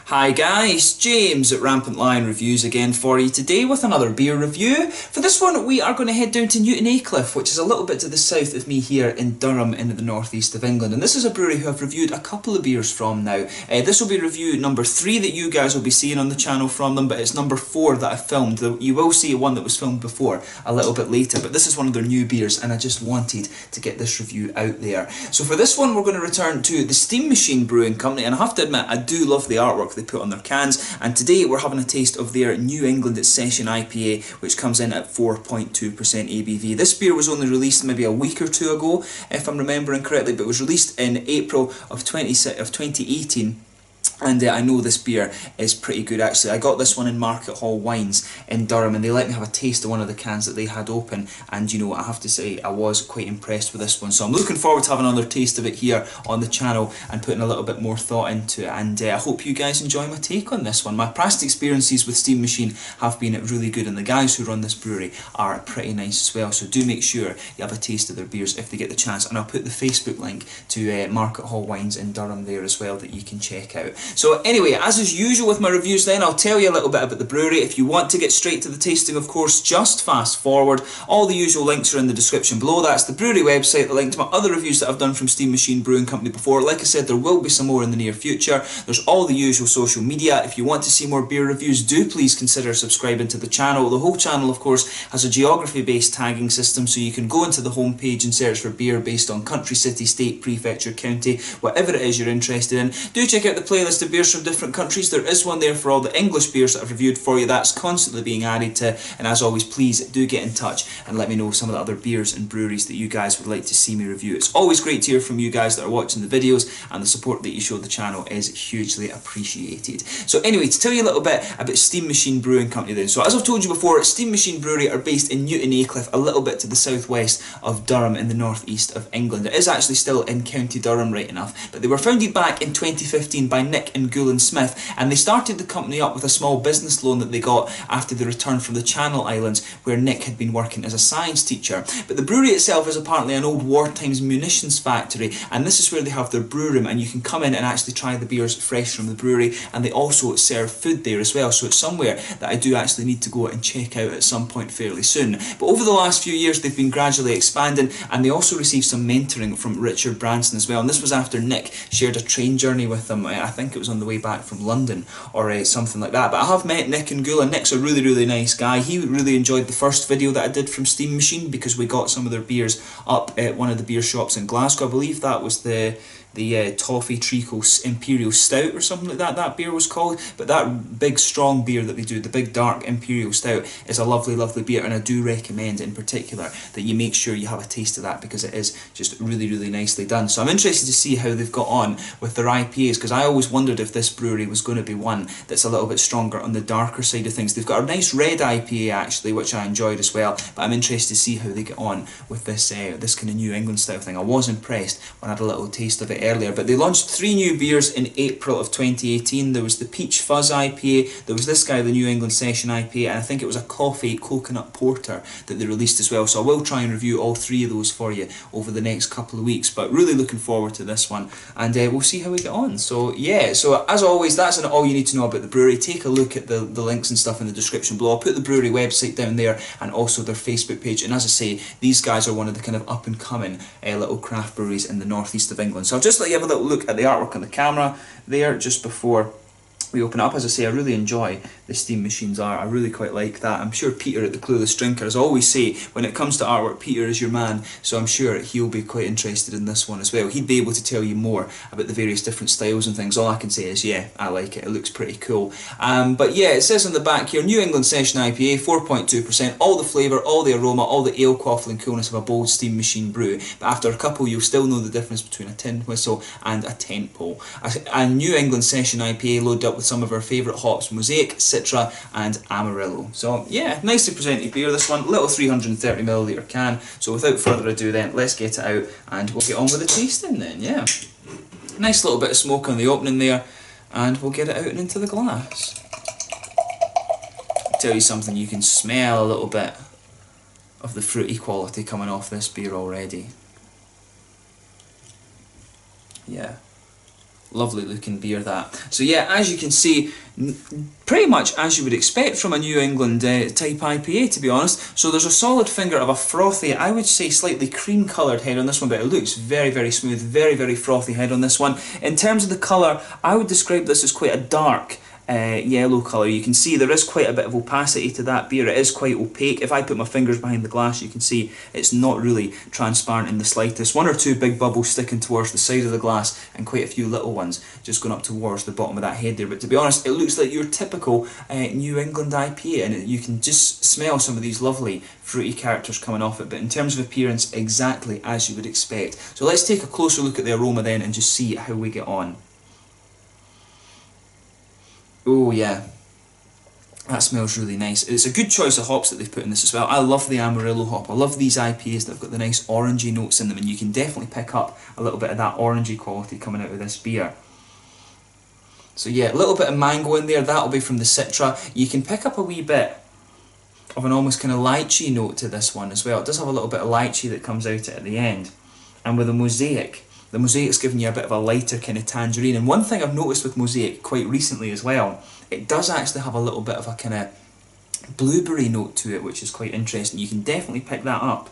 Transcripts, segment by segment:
Hi guys, James at RampantLionReviews again for you today with another beer review. For this one we are going to head down to Aycliffe, which is a little bit to the south of me here in Durham in the northeast of England. And this is a brewery who I've reviewed a couple of beers from now. This will be review number 3 that you guys will be seeing on the channel from them, but it's number 4 that I filmed. You will see one that was filmed before a little bit later, but this is one of their new beers and I just wanted to get this review out there. So for this one we're going to return to the Steam Machine Brewing Company, and I have to admit I do love the artwork they put on their cans, and today we're having a taste of their New England Session IPA, which comes in at 4.2% ABV. This beer was only released maybe a week or two ago, if I'm remembering correctly, but it was released in April of 2018. And I know this beer is pretty good actually. I got this one in Market Hall Wines in Durham and they let me have a taste of one of the cans that they had open, and you know, I have to say I was quite impressed with this one. So I'm looking forward to having another taste of it here on the channel and putting a little bit more thought into it, and I hope you guys enjoy my take on this one. My past experiences with Steam Machine have been really good and the guys who run this brewery are pretty nice as well, so do make sure you have a taste of their beers if they get the chance, and I'll put the Facebook link to Market Hall Wines in Durham there as well that you can check out. So anyway, as is usual with my reviews then, I'll tell you a little bit about the brewery. If you want to get straight to the tasting, of course, just fast forward. All the usual links are in the description below. That's the brewery website, the link to my other reviews that I've done from Steam Machine Brewing Company before. Like I said, there will be some more in the near future. There's all the usual social media. If you want to see more beer reviews, do please consider subscribing to the channel. The whole channel, of course, has a geography-based tagging system, so you can go into the home page and search for beer based on country, city, state, prefecture, county, whatever it is you're interested in. Do check out the playlist of beers from different countries. There is one there for all the English beers that I've reviewed for you. That's constantly being added to, and as always, please do get in touch and let me know some of the other beers and breweries that you guys would like to see me review. It's always great to hear from you guys that are watching the videos, and the support that you show the channel is hugely appreciated. So anyway, to tell you a little bit about Steam Machine Brewing Company then. So as I've told you before, Steam Machine Brewery are based in Aycliffe, a little bit to the southwest of Durham in the northeast of England. It is actually still in County Durham right enough, but they were founded back in 2015 by Nick and Gulan Smith, and they started the company up with a small business loan that they got after they returned from the Channel Islands, where Nick had been working as a science teacher. But the brewery itself is apparently an old war times munitions factory, and this is where they have their brew room, and you can come in and actually try the beers fresh from the brewery, and they also serve food there as well, so it's somewhere that I do actually need to go and check out at some point fairly soon. But over the last few years they've been gradually expanding, and they also received some mentoring from Richard Branson as well, and this was after Nick shared a train journey with them. I think it was on the way back from London or something like that. But I have met Nick and Gulan. Nick's a really nice guy. He really enjoyed the first video that I did from Steam Machine because we got some of their beers up at one of the beer shops in Glasgow. I believe that was the Toffee Treacle Imperial Stout or something like that, that beer was called. But that big strong beer that they do, the big dark Imperial Stout, is a lovely beer, and I do recommend in particular that you make sure you have a taste of that because it is just really nicely done. So I'm interested to see how they've got on with their IPAs, because I always wondered if this brewery was going to be one that's a little bit stronger on the darker side of things. They've got a nice red IPA actually, which I enjoyed as well, but I'm interested to see how they get on with this this kind of New England style thing. I was impressed when I had a little taste of it earlier. But they launched 3 new beers in April of 2018. There was the Peach Fuzz IPA, there was this guy, the New England Session IPA, and I think it was a coffee coconut porter that they released as well. So I will try and review all 3 of those for you over the next couple of weeks, but really looking forward to this one, and we'll see how we get on. So yeah, so as always, that's all you need to know about the brewery. Take a look at the links and stuff in the description below. I'll put the brewery website down there and also their Facebook page, and as I say, these guys are one of the kind of up and coming little craft breweries in the northeast of England. So I'll just let you have a little look at the artwork on the camera there just before we open up. As I say, I really enjoy the Steam Machine's art. I really quite like that. I'm sure Peter at the Clueless Drinker, as I always say, when it comes to artwork, Peter is your man, so I'm sure he'll be quite interested in this one as well. He'd be able to tell you more about the various different styles and things. All I can say is, yeah, I like it. It looks pretty cool. But yeah, it says on the back here, New England Session IPA, 4.2%, all the flavour, all the aroma, all the ale quaffle and coolness of a bold Steam Machine brew. But after a couple, you'll still know the difference between a tin whistle and a tent pole. A New England Session IPA loaded up with some of our favourite hops, Mosaic, Citra and Amarillo. So yeah, nicely presented beer this one, little 330ml can. So without further ado then, let's get it out and we'll get on with the tasting then, yeah. Nice little bit of smoke on the opening there, and we'll get it out and into the glass. I'll tell you something, you can smell a little bit of the fruity quality coming off this beer already. Yeah. Lovely looking beer that. So yeah, as you can see, pretty much as you would expect from a New England type IPA, to be honest. So there's a solid finger of a frothy, I would say slightly cream coloured head on this one, but it looks very, very smooth, very, very frothy head on this one. In terms of the colour, I would describe this as quite a dark yellow colour. You can see there is quite a bit of opacity to that beer. It is quite opaque. If I put my fingers behind the glass, you can see it's not really transparent in the slightest. One or two big bubbles sticking towards the side of the glass and quite a few little ones just going up towards the bottom of that head there. But to be honest, it looks like your typical New England IPA, and you can just smell some of these lovely fruity characters coming off it. But in terms of appearance, exactly as you would expect. So let's take a closer look at the aroma then and just see how we get on. Oh yeah, that smells really nice. It's a good choice of hops that they've put in this as well. I love the Amarillo hop. I love these IPAs that have got the nice orangey notes in them, and you can definitely pick up a little bit of that orangey quality coming out of this beer. So yeah, a little bit of mango in there, that'll be from the Citra. You can pick up a wee bit of an almost kind of lychee note to this one as well. It does have a little bit of lychee that comes out at the end. And with a Mosaic, the Mosaic's giving you a bit of a lighter kind of tangerine. And one thing I've noticed with Mosaic quite recently as well, it does actually have a little bit of a kind of blueberry note to it, which is quite interesting. You can definitely pick that up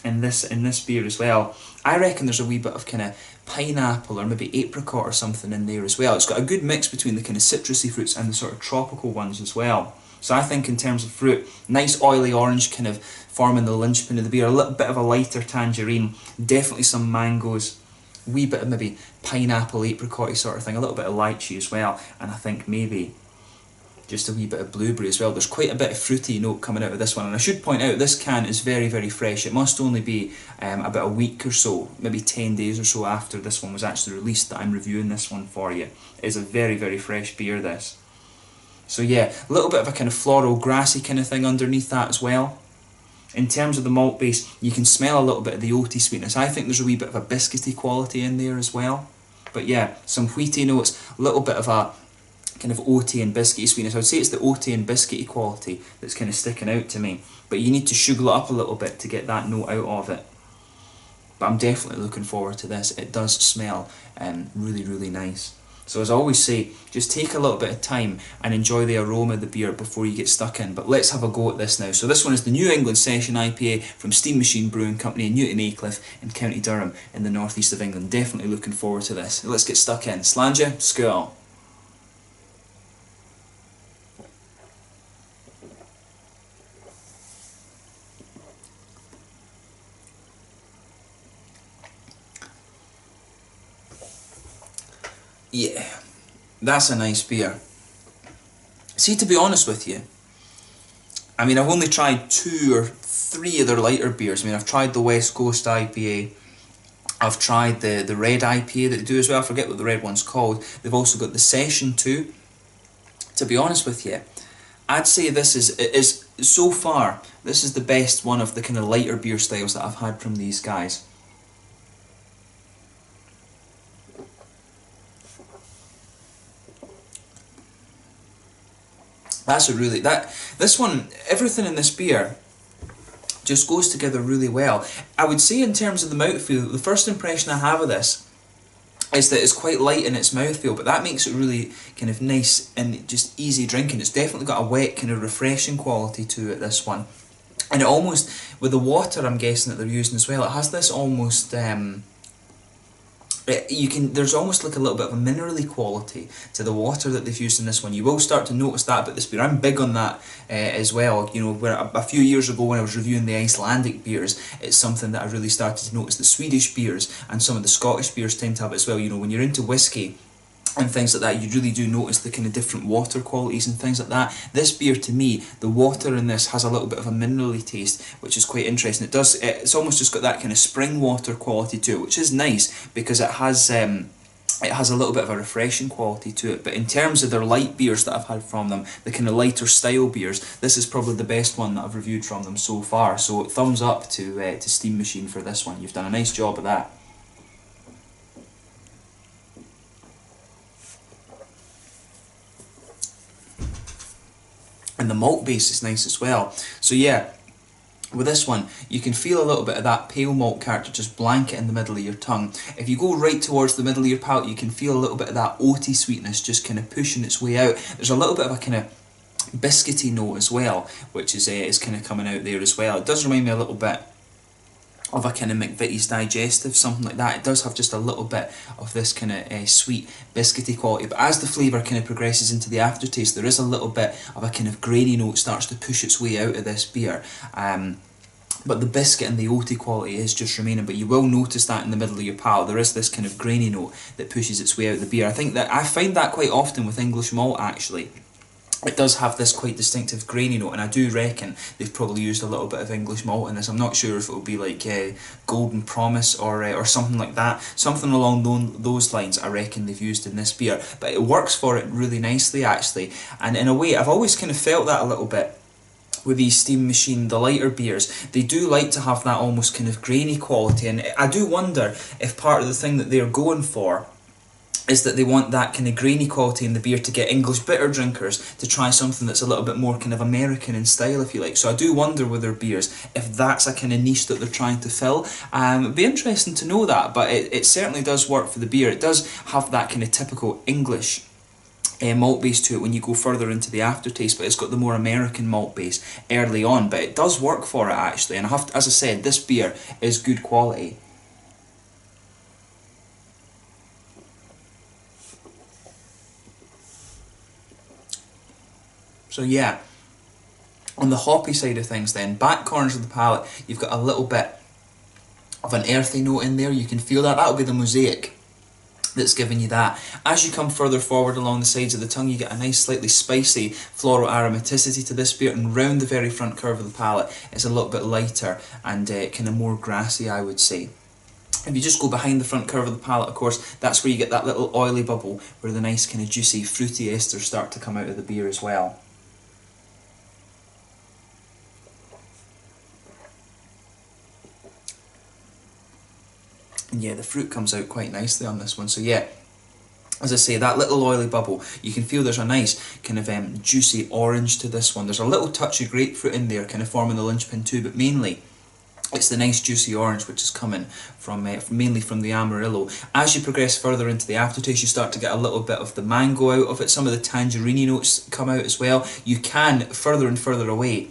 in this beer as well. I reckon there's a wee bit of kind of pineapple or maybe apricot or something in there as well. It's got a good mix between the kind of citrusy fruits and the sort of tropical ones as well. So I think in terms of fruit, nice oily orange kind of forming the linchpin of the beer, a little bit of a lighter tangerine, definitely some mangoes, wee bit of maybe pineapple, apricot sort of thing, a little bit of lychee as well, and I think maybe just a wee bit of blueberry as well. There's quite a bit of fruity note coming out of this one, and I should point out this can is very, very fresh. It must only be about a week or so, maybe 10 days or so after this one was actually released that I'm reviewing this one for you. It is a very, very fresh beer, this. So yeah, a little bit of a kind of floral, grassy kind of thing underneath that as well. In terms of the malt base, you can smell a little bit of the oaty sweetness. I think there's a wee bit of a biscuity quality in there as well. But yeah, some wheaty notes, a little bit of a kind of oaty and biscuity sweetness. I would say it's the oaty and biscuity quality that's kind of sticking out to me. But you need to sugar it up a little bit to get that note out of it. But I'm definitely looking forward to this. It does smell really, really nice. So as I always say, just take a little bit of time and enjoy the aroma of the beer before you get stuck in. But let's have a go at this now. So this one is the New England Session IPA from Steam Machine Brewing Company in Newton Aycliffe in County Durham in the northeast of England. Definitely looking forward to this. Let's get stuck in. Slàinte, skål. Yeah, that's a nice beer. See, to be honest with you, I mean, I've only tried 2 or 3 of their lighter beers. I mean, I've tried the West Coast IPA. I've tried the red IPA that they do as well. I forget what the red one's called. They've also got the Session too. To be honest with you, I'd say this is so far, this is the best one of the kind of lighter beer styles that I've had from these guys. That's a really, this one, everything in this beer just goes together really well. I would say in terms of the mouthfeel, the first impression I have of this is that it's quite light in its mouthfeel, but that makes it really kind of nice and just easy drinking. It's definitely got a wet kind of refreshing quality to it, this one. And it almost, with the water I'm guessing that they're using as well, it has this almost, there's almost like a little bit of a minerally quality to the water that they've used in this one. You will start to notice that about this beer. I'm big on that as well. You know, where a few years ago when I was reviewing the Icelandic beers, it's something that I really started to notice. The Swedish beers and some of the Scottish beers tend to have it as well. You know, when you're into whiskey and things like that, you really do notice the kind of different water qualities and things like that. This beer, to me, the water in this has a little bit of a minerally taste, which is quite interesting. It's almost just got that kind of spring water quality to it, which is nice because it has a little bit of a refreshing quality to it. But in terms of their light beers that I've had from them, the kind of lighter style beers, this is probably the best one that I've reviewed from them so far. So thumbs up to Steam Machine for this one. You've done a nice job of that. And the malt base is nice as well. So yeah, With this one, you can feel a little bit of that pale malt character just blanket in the middle of your tongue. If you go right towards the middle of your palate, you can feel a little bit of that oaty sweetness just kind of pushing its way out. There's a little bit of a kind of biscuity note as well, which is kind of coming out there as well. It does remind me a little bit of a kind of McVitie's Digestive, something like that. It does have just a little bit of this kind of sweet biscuity quality, but as the flavour kind of progresses into the aftertaste, there is a little bit of a kind of grainy note starts to push its way out of this beer. But the biscuit and the oaty quality is just remaining, but you will notice that in the middle of your palate there is this kind of grainy note that pushes its way out of the beer. I find that quite often with English malt actually. It does have this quite distinctive grainy note, and I do reckon they've probably used a little bit of English malt in this. I'm not sure if it will be like Golden Promise or something like that. Something along those lines I reckon they've used in this beer. But it works for it really nicely actually. And in a way, I've always kind of felt that a little bit with these Steam Machine, the lighter beers. They do like to have that almost kind of grainy quality, and I do wonder if part of the thing that they're going for is that they want that kind of grainy quality in the beer to get English bitter drinkers to try something that's a little bit more kind of American in style, if you like. So I do wonder with their beers if that's a kind of niche that they're trying to fill. It'd be interesting to know that, but it certainly does work for the beer. It does have that kind of typical English malt base to it when you go further into the aftertaste, but it's got the more American malt base early on, but it does work for it actually. And as I said, this beer is good quality. So yeah, on the hoppy side of things then, back corners of the palate, you've got a little bit of an earthy note in there. You can feel that. That'll be the mosaic that's giving you that. As you come further forward along the sides of the tongue, you get a nice slightly spicy floral aromaticity to this beer, and round the very front curve of the palate, it's a little bit lighter and kind of more grassy, I would say. If you just go behind the front curve of the palate, of course, that's where you get that little oily bubble where the nice kind of juicy, fruity esters start to come out of the beer as well. And yeah, the fruit comes out quite nicely on this one. So yeah, as I say, that little oily bubble, you can feel there's a nice kind of juicy orange to this one. There's a little touch of grapefruit in there, kind of forming the linchpin too, but mainly it's the nice juicy orange which is coming from mainly from the Amarillo. As you progress further into the aftertaste, you start to get a little bit of the mango out of it. Some of the tangerine notes come out as well. You can, further and further away,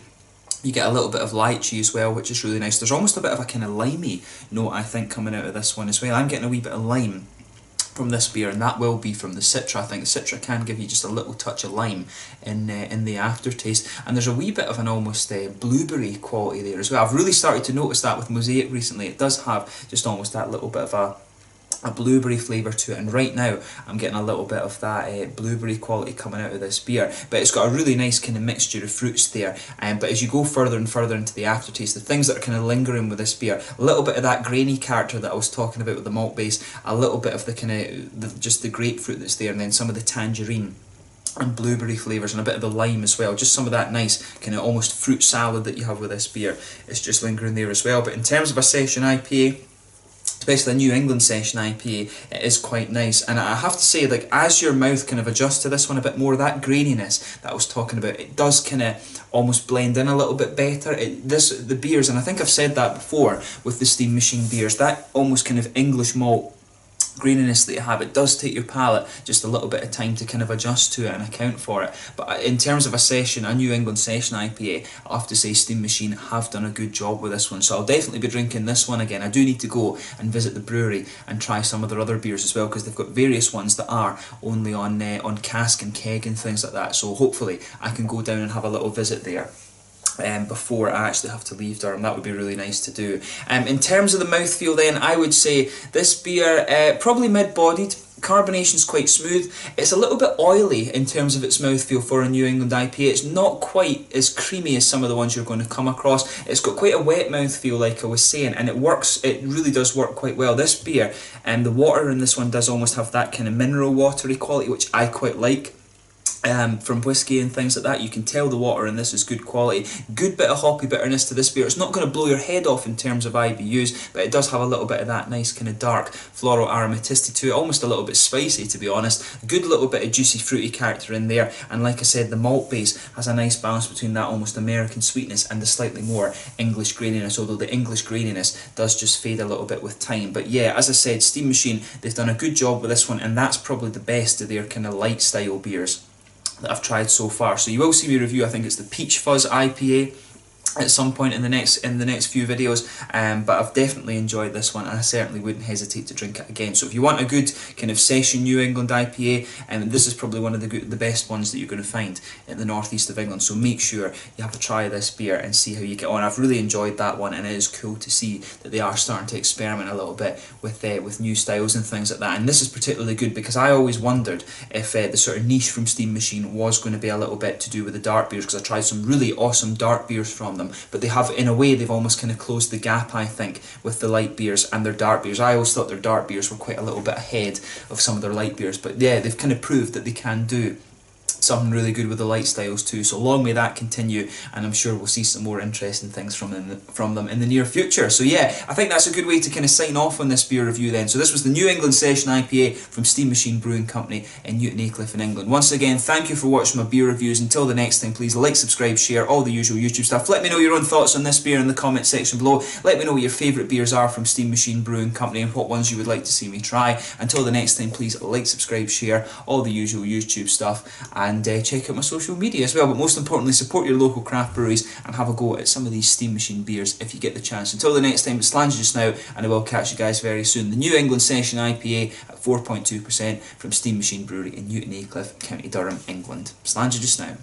you get a little bit of lychee as well, which is really nice. There's almost a bit of a kind of limey note, I think, coming out of this one as well. I'm getting a wee bit of lime from this beer, and that will be from the Citra. I think the Citra can give you just a little touch of lime in the aftertaste, and there's a wee bit of an almost blueberry quality there as well. I've really started to notice that with Mosaic recently. It does have just almost that little bit of a blueberry flavour to it, and right now I'm getting a little bit of that blueberry quality coming out of this beer, but it's got a really nice kind of mixture of fruits there. But as you go further and further into the aftertaste, the things that are kind of lingering with this beer, a little bit of that grainy character that I was talking about with the malt base, a little bit of the kind of just the grapefruit that's there, and then some of the tangerine and blueberry flavours and a bit of the lime as well. Just some of that nice kind of almost fruit salad that you have with this beer is just lingering there as well. But in terms of a session IPA, especially a New England session IPA, it is quite nice. And I have to say, like, as your mouth kind of adjusts to this one a bit more, that graininess that I was talking about, it does kind of almost blend in a little bit better. The beers, and I think I've said that before with the Steam Machine beers, that almost kind of English malt graininess that you have, it does take your palate just a little bit of time to kind of adjust to it and account for it. But in terms of a New England session IPA, I have to say Steam Machine have done a good job with this one, so I'll definitely be drinking this one again. I do need to go and visit the brewery and try some of their other beers as well, because they've got various ones that are only on cask and keg and things like that, so hopefully I can go down and have a little visit there before I actually have to leave Durham. That would be really nice to do. In terms of the mouthfeel then, I would say this beer, probably mid-bodied, carbonation's quite smooth. It's a little bit oily in terms of its mouthfeel for a New England IPA. It's not quite as creamy as some of the ones you're going to come across. It's got quite a wet mouthfeel, like I was saying, and it really does work quite well. This beer, the water in this one does almost have that kind of mineral watery quality, which I quite like. from whiskey and things like that. You can tell the water in this is good quality. Good bit of hoppy bitterness to this beer. It's not going to blow your head off in terms of IBUs, but it does have a little bit of that nice kind of dark floral aromaticity to it, almost a little bit spicy to be honest. Good little bit of juicy fruity character in there, and like I said, the malt base has a nice balance between that almost American sweetness and the slightly more English graininess, although the English graininess does just fade a little bit with time. But yeah, as I said, Steam Machine, they've done a good job with this one, and that's probably the best of their kind of light style beers that I've tried so far. So you will see me review, I think it's the Peach Fuzz IPA at some point in the next few videos, but I've definitely enjoyed this one, and I certainly wouldn't hesitate to drink it again. So if you want a good kind of session New England IPA, this is probably one of the best ones that you're going to find in the northeast of England, so make sure you have a try of this beer and see how you get on. I've really enjoyed that one, and it is cool to see that they are starting to experiment a little bit with new styles and things like that. And this is particularly good because I always wondered if the sort of niche from Steam Machine was going to be a little bit to do with the dark beers, because I tried some really awesome dark beers from them, but they have, in a way, they've almost kind of closed the gap, I think, with the light beers and their dark beers. I always thought their dark beers were quite a little bit ahead of some of their light beers, but yeah, they've kind of proved that they can do something really good with the light styles too, so long may that continue, and I'm sure we'll see some more interesting things from them in the near future. So yeah, I think that's a good way to kind of sign off on this beer review then. So this was the New England Session IPA from Steam Machine Brewing Company in Newton Aycliffe in England. Once again, thank you for watching my beer reviews. Until the next time, please like, subscribe, share, all the usual YouTube stuff. Let me know your own thoughts on this beer in the comment section below. Let me know what your favourite beers are from Steam Machine Brewing Company and what ones you would like to see me try. Until the next time, please like, subscribe, share, all the usual YouTube stuff, and check out my social media as well. But most importantly, support your local craft breweries and have a go at some of these Steam Machine beers if you get the chance. Until the next time, it's Slange just now, and I will catch you guys very soon. The New England Session IPA at 4.2% from Steam Machine Brewery in Newton Aycliffe, County Durham, England. Slange just now.